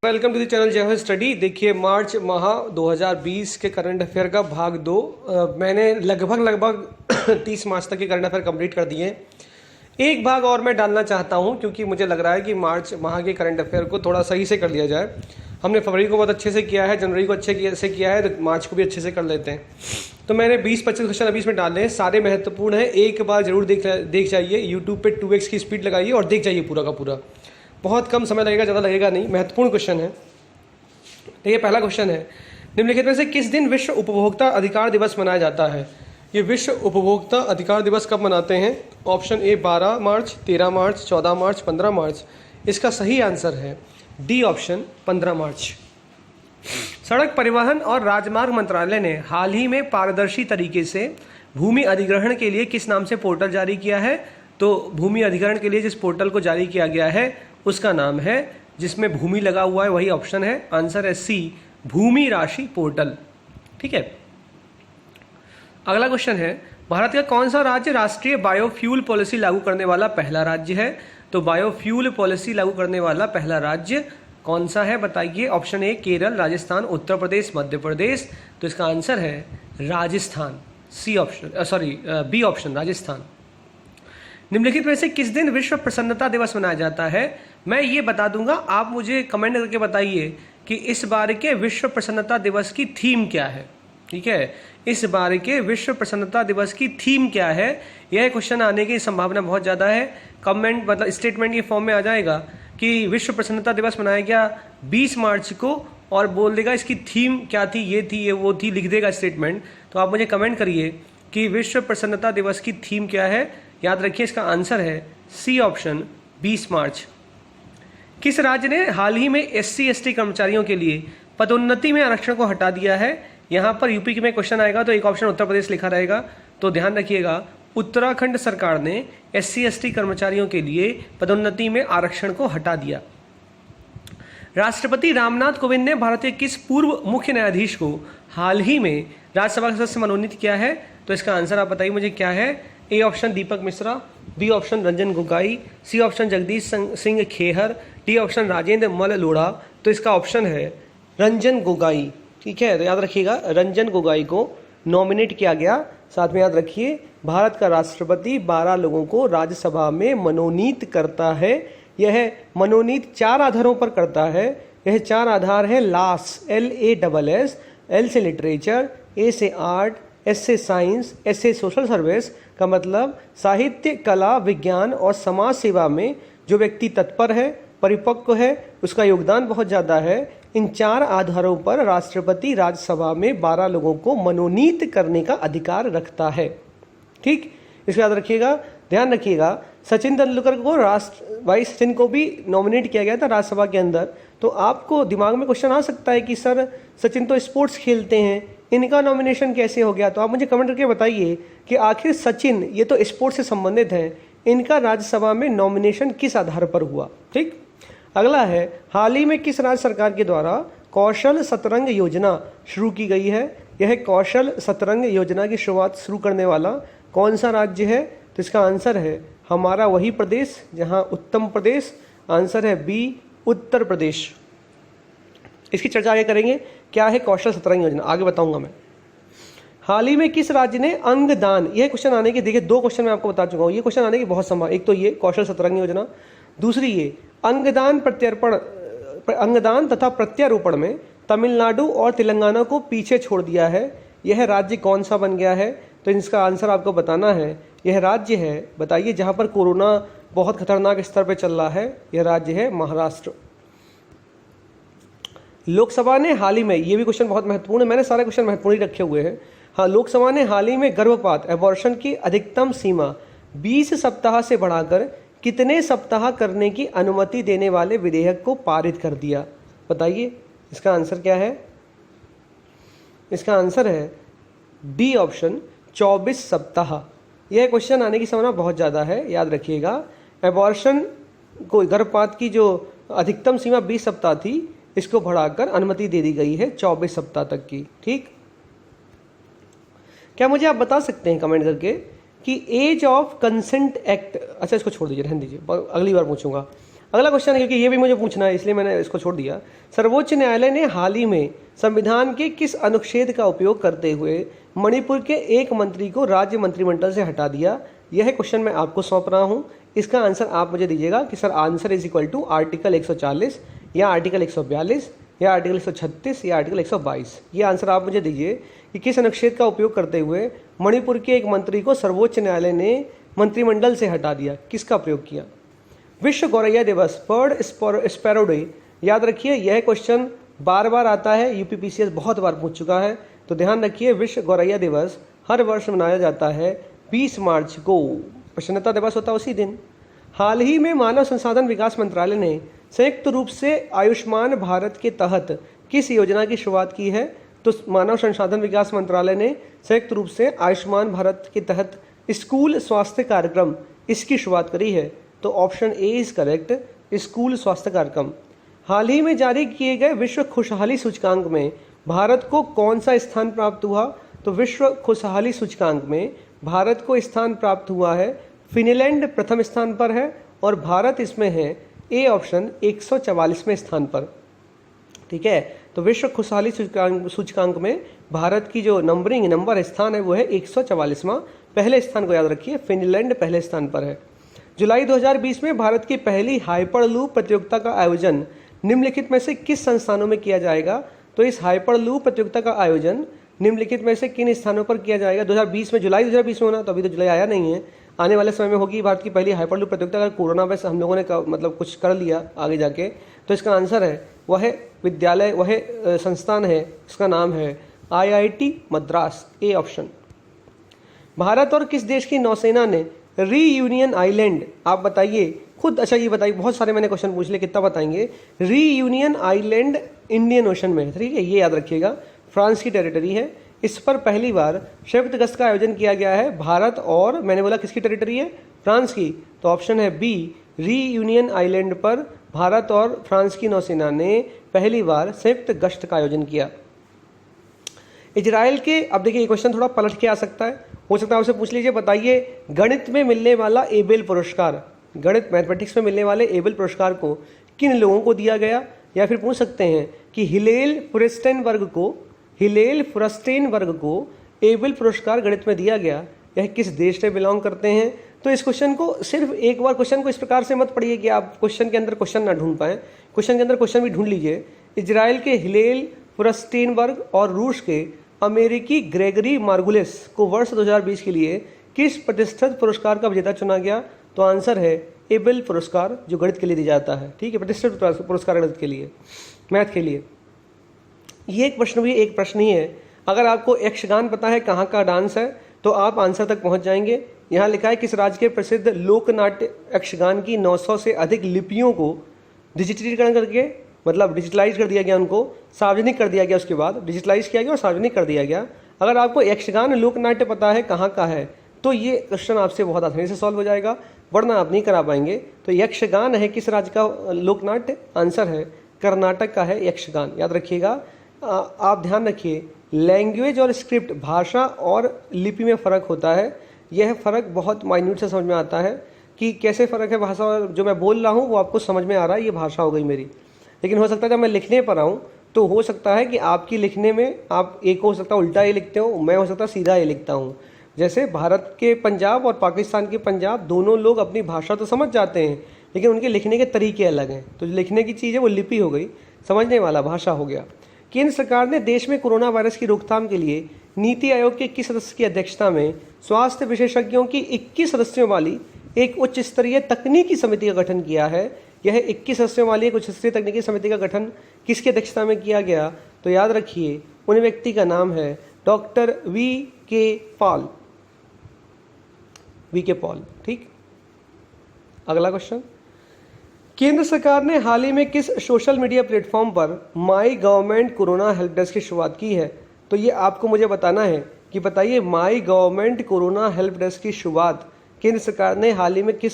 Welcome to the channel जय हो study. देखिए मार्च माह 2020 के करंट अफेयर का भाग 2 मैंने लगभग 30 मार्च तक के करंट अफेयर कंप्लीट कर दिए हैं। एक भाग और मैं डालना चाहता हूं क्योंकि मुझे लग रहा है कि मार्च माह के करंट अफेयर को थोड़ा सही से कर लिया जाए। हमने फरवरी को बहुत अच्छे से किया है, जनवरी को अच्छे से किया है, तो मार्च को भी अच्छे से कर लेते हैं। तो मैंने 20-25 क्वेश्चन अभी इसमें डाले हैं, सारे महत्वपूर्ण हैं। एक बार जरूर देख जाइए, यूट्यूब पे 2x की स्पीड लगाइए और देख जाइए पूरा का पूरा। बहुत कम समय लगेगा, ज़्यादा लगेगा नहीं। महत्वपूर्ण क्वेश्चन है। देखिए पहला क्वेश्चन है, निम्नलिखित में से किस दिन विश्व उपभोक्ता अधिकार दिवस मनाया जाता है? ये विश्व उपभोक्ता अधिकार दिवस कब मनाते हैं? ऑप्शन ए 12 मार्च, 13 मार्च, 14 मार्च, 15 मार्च। इसका सही आंसर है डी ऑप्शन 15 मार्च। सड़क परिवहन और राजमार्ग मंत्रालय ने हाल ही में पारदर्शी तरीके से भूमि अधिग्रहण के लिए किस नाम से पोर्टल जारी किया है? तो भूमि अधिग्रहण के लिए जिस पोर्टल को जारी किया गया है उसका नाम है, जिसमें भूमि लगा हुआ है वही ऑप्शन है, आंसर है सी भूमि राशि पोर्टल। ठीक है। अगला क्वेश्चन है, भारत का कौन सा राज्य राष्ट्रीय बायोफ्यूल पॉलिसी लागू करने वाला पहला राज्य है? तो बायोफ्यूल पॉलिसी लागू करने वाला पहला राज्य कौन सा है बताइए? Option A Kerala, Rajasthan, Uttar Pradesh, Madhya Pradesh. तो इसका आंसर है Rajasthan, C option B option Rajasthan. निम्नलिखित में से किस दिन विश्व प्रसन्नता दिवस मनाया जाता है? मैं ये बता दूंगा, आप मुझे कमेंट करके बताइए कि इस बार के विश्व प्रसन्नता दिवस की थीम क्या है। ठीक है, इस बार के विश्व प्रसन्नता दिवस की थीम क्या है? यह क्वेश्चन आने की संभावना बहुत ज़्यादा है। कमेंट मतलब स्टेटमेंट के फॉर्म में आ जाएगा कि विश्व प्रसन्नता दिवस मनाया गया 20 मार्च को, और बोल देगा इसकी थीम क्या थी, ये थी, ये वो थी, लिख देगा स्टेटमेंट। तो आप मुझे कमेंट करिए कि विश्व प्रसन्नता दिवस की थीम क्या है। याद रखिए इसका आंसर है सी ऑप्शन 20 मार्च। किस राज्य ने हाल ही में SC/ST कर्मचारियों के लिए पदोन्नति में आरक्षण को हटा दिया है? यहाँ पर यूपी में क्वेश्चन आएगा तो एक ऑप्शन उत्तर प्रदेश लिखा रहेगा, तो ध्यान रखिएगा उत्तराखंड सरकार ने SC/ST कर्मचारियों के लिए पदोन्नति में आरक्षण को हटा दिया। राष्ट्रपति रामनाथ कोविंद ने भारत के किस पूर्व मुख्य न्यायाधीश को हाल ही में राज्यसभा सदस्य मनोनीत किया है? तो इसका आंसर आप बताइए मुझे क्या है? A option Deepak Mishra, B option Ranjan Gogoi, C option Jagdish Singh Khehar, D option Rajendra Mal Lodha. तो इसका ऑप्शन है रंजन गोगोई। ठीक है, तो याद रखिएगा रंजन गोगोई को नॉमिनेट किया गया। साथ में याद रखिए भारत का राष्ट्रपति 12 लोगों को राज्यसभा में मनोनीत करता है। यह मनोनीत 4 आधारों पर करता है। यह 4 आधार है लास, LASS, L से लिटरेचर, A से आर्ट, S से साइंस, S से सोशल सर्विस। का मतलब साहित्य, कला, विज्ञान और समाज सेवा में जो व्यक्ति तत्पर है, परिपक्व है, उसका योगदान बहुत ज़्यादा है। इन 4 आधारों पर राष्ट्रपति राज्यसभा में 12 लोगों को मनोनीत करने का अधिकार रखता है। ठीक, इसको याद रखिएगा। ध्यान रखिएगा सचिन तेंदुलकर को भाई सचिन को भी नॉमिनेट किया गया था राज्यसभा के अंदर। तो आपको दिमाग में क्वेश्चन आ सकता है कि सर सचिन तो स्पोर्ट्स खेलते हैं, इनका नॉमिनेशन कैसे हो गया? तो आप मुझे कमेंट करके बताइए कि आखिर सचिन ये तो स्पोर्ट्स से संबंधित हैं, इनका राज्यसभा में नॉमिनेशन किस आधार पर हुआ? ठीक। अगला है, हाल ही में किस राज्य सरकार के द्वारा कौशल सतरंग योजना शुरू की गई है? यह कौशल सतरंग योजना की शुरुआत शुरू करने वाला कौन सा राज्य है? तो इसका आंसर है हमारा वही प्रदेश जहां उत्तम प्रदेश। आंसर है बी उत्तर प्रदेश। इसकी चर्चा आगे करेंगे, क्या है कौशल सतरंग योजना, आगे बताऊंगा मैं। हाल ही में किस राज्य ने अंगदान, यह क्वेश्चन आने की, देखिए 2 क्वेश्चन मैं आपको बता चुका हूँ, ये क्वेश्चन आने की बहुत संभावना। एक तो ये कौशल सतरंग योजना, दूसरी ये अंगदान तथा प्रत्यारोपण में तमिलनाडु और तेलंगाना को पीछे छोड़ दिया है। यह राज्य कौन सा बन गया है? तो इसका आंसर आपको बताना है। यह राज्य है, बताइए, जहां पर कोरोना बहुत खतरनाक स्तर पर चल रहा है। यह राज्य है महाराष्ट्र। लोकसभा ने हाल ही में, ये भी क्वेश्चन बहुत महत्वपूर्ण है, मैंने सारे क्वेश्चन महत्वपूर्ण ही रखे हुए हैं। हाँ, लोकसभा ने हाल ही में गर्भपात एबॉर्शन की अधिकतम सीमा 20 सप्ताह से बढ़ाकर कितने सप्ताह करने की अनुमति देने वाले विधेयक को पारित कर दिया? बताइए इसका आंसर क्या है? इसका आंसर है डी ऑप्शन 24 सप्ताह। यह क्वेश्चन आने की संभावना बहुत ज़्यादा है, याद रखिएगा। एबॉर्शन को, गर्भपात की जो अधिकतम सीमा 20 सप्ताह थी, इसको बढ़ाकर अनुमति दे दी गई है 24 सप्ताह तक की। ठीक, क्या मुझे आप बता सकते हैं कमेंट करके कि एज ऑफ कंसेंट एक्ट, अच्छा इसको छोड़ दीजिए, रहने दीजिए, अगली बार पूछूंगा। अगला क्वेश्चन है, क्योंकि ये भी मुझे पूछना है इसलिए मैंने इसको छोड़ दिया। सर्वोच्च न्यायालय ने हाल ही में संविधान के किस अनुच्छेद का उपयोग करते हुए मणिपुर के एक मंत्री को राज्य मंत्रिमंडल से हटा दिया? यह क्वेश्चन मैं आपको सौंप रहा हूं, इसका आंसर आप मुझे दीजिएगा कि sir answer is equal to article 140 या आर्टिकल 142 या आर्टिकल 136 या आर्टिकल 122। ये आंसर आप मुझे दीजिए कि किस अनुच्छेद का उपयोग करते हुए मणिपुर के एक मंत्री को सर्वोच्च न्यायालय ने मंत्रिमंडल से हटा दिया, किसका प्रयोग किया? विश्व गौरैया दिवस, बर्ड स्पैरो डे, याद रखिए यह क्वेश्चन बार बार आता है, यूपीपीसीएस बहुत बार पूछ चुका है, तो ध्यान रखिए विश्व गौरैया दिवस हर वर्ष मनाया जाता है 20 मार्च को, प्रसन्नता दिवस होता है उसी दिन। हाल ही में मानव संसाधन विकास मंत्रालय ने संयुक्त रूप से आयुष्मान भारत के तहत किस योजना की शुरुआत की है? तो मानव संसाधन विकास मंत्रालय ने संयुक्त रूप से आयुष्मान भारत के तहत स्कूल स्वास्थ्य कार्यक्रम इसकी शुरुआत करी है, तो option A is correct, school स्वास्थ्य कार्यक्रम। हाल ही में जारी किए गए विश्व खुशहाली सूचकांक में भारत को कौन सा स्थान प्राप्त हुआ? तो विश्व खुशहाली सूचकांक में भारत को स्थान प्राप्त हुआ है, फिनलैंड प्रथम स्थान पर है और भारत इसमें है ए ऑप्शन 144वें स्थान पर। ठीक है, तो विश्व खुशहाली सूचकांक में भारत की जो नंबर स्थान है वो है 144वां, पहले स्थान को याद रखिए, फिनलैंड पहले स्थान पर है। जुलाई 2020 में भारत की पहली हाइपरलूप प्रतियोगिता का आयोजन निम्नलिखित में से किस संस्थानों में किया जाएगा? तो इस हाइपरलूप प्रतियोगिता का आयोजन निम्नलिखित में से किन स्थानों पर किया जाएगा? 2020 में, जुलाई 2020 में होना, तो अभी तो जुलाई आया नहीं है, आने वाले समय में होगी भारत की पहली हाइपरलूप प्रतियोगिता। अगर कोरोना में हम लोगों ने मतलब कुछ कर लिया आगे जाके, तो इसका आंसर है वह विद्यालय, वह संस्थान है, इसका नाम है IIT Madras, A option. Bharat और किस देश की नौसेना ने रीयूनियन आइलैंड, आप बताइए खुद, अच्छा ये बताइए, बहुत सारे मैंने क्वेश्चन पूछ लिए, कितना बताएंगे? रीयूनियन आइलैंड इंडियन ओशन में, ठीक है, ये याद रखिएगा, फ्रांस की टेरिटरी है। इस पर पहली बार संयुक्त गश्त का आयोजन किया गया है भारत और, मैंने बोला किसकी टेरिटरी है? फ्रांस की, तो ऑप्शन है बी, रीयूनियन आइलैंड पर भारत और फ्रांस की नौसेना ने पहली बार संयुक्त गश्त का आयोजन किया। इजराइल के, अब देखिए ये क्वेश्चन थोड़ा पलट के आ सकता है, हो सकता है आपसे पूछ लीजिए, बताइए गणित में मिलने वाला एबेल पुरस्कार, गणित मैथमेटिक्स में मिलने वाले एबेल पुरस्कार को किन लोगों को दिया गया? या फिर पूछ सकते हैं कि हिलेल फुरस्टेनबर्ग को एबेल पुरस्कार गणित में दिया गया, यह किस देश से बिलोंग करते हैं? तो इस क्वेश्चन को सिर्फ एक बार क्वेश्चन को इस प्रकार से मत पढ़िए कि आप क्वेश्चन के अंदर क्वेश्चन ना ढूंढ पाएं, क्वेश्चन के अंदर क्वेश्चन भी ढूंढ लीजिए। इजराइल के हिलेल फुरस्टेनबर्ग और रूस के अमेरिकी ग्रेगरी मार्गुलिस को वर्ष 2020 के लिए किस प्रतिष्ठित पुरस्कार का विजेता चुना गया? तो आंसर है एबेल पुरस्कार, जो गणित के लिए दिया जाता है, ठीक है, प्रतिष्ठित पुरस्कार गणित के लिए, मैथ के लिए। ये एक प्रश्न भी एक प्रश्न ही है। अगर आपको यक्षगान पता है कहाँ का डांस है, तो आप आंसर तक पहुंच जाएंगे। यहाँ लिखा है किस राज्य के प्रसिद्ध लोकनाट्य यक्षगान की 900 से अधिक लिपियों को डिजिटलीकरण करके, मतलब डिजिटलाइज कर दिया गया, उनको सार्वजनिक कर दिया गया, उसके बाद डिजिटलाइज किया गया और सार्वजनिक कर दिया गया। अगर आपको यक्षगान लोकनाट्य पता है कहाँ का है, तो ये क्वेश्चन आपसे बहुत आसानी से सॉल्व हो जाएगा, वरना आप नहीं करा पाएंगे। तो यक्षगान है किस राज्य का लोकनाट्य? आंसर है कर्नाटक का है यक्षगान, याद रखिएगा। आप ध्यान रखिए, लैंग्वेज और स्क्रिप्ट, भाषा और लिपि में फ़र्क होता है। यह फ़र्क बहुत माइन्यूट से समझ में आता है कि कैसे फ़र्क है भाषा और जो मैं बोल रहा हूँ वो आपको समझ में आ रहा है, ये भाषा हो गई मेरी। लेकिन हो सकता है जब मैं लिखने पर आऊँ तो हो सकता है कि आपकी लिखने में आप एक हो सकता है उल्टा ए लिखते हो, मैं हो सकता है सीधा ए लिखता हूँ। जैसे भारत के पंजाब और पाकिस्तान के पंजाब, दोनों लोग अपनी भाषा तो समझ जाते हैं, लेकिन उनके लिखने के तरीके अलग हैं। तो जो लिखने की चीज़ है वो लिपि हो गई, समझने वाला भाषा हो गया। केंद्र सरकार ने देश में कोरोना वायरस की रोकथाम के लिए नीति आयोग के 21 सदस्य की अध्यक्षता में स्वास्थ्य विशेषज्ञों की 21 सदस्यों वाली एक उच्च स्तरीय तकनीकी समिति का गठन किया है। यह 21 सदस्यों वाली एक उच्च स्तरीय तकनीकी समिति का गठन किसकी अध्यक्षता में किया गया? तो याद रखिए उन व्यक्ति का नाम है डॉक्टर वी के पॉल। ठीक, अगला क्वेश्चन, केंद्र सरकार ने हाल ही में किस सोशल मीडिया प्लेटफॉर्म पर my government corona help desk की शुरुआत की है? तो ये आपको मुझे बताना है कि बताइए my government corona help desk की शुरुआत केंद्र सरकार ने हाल ही में किस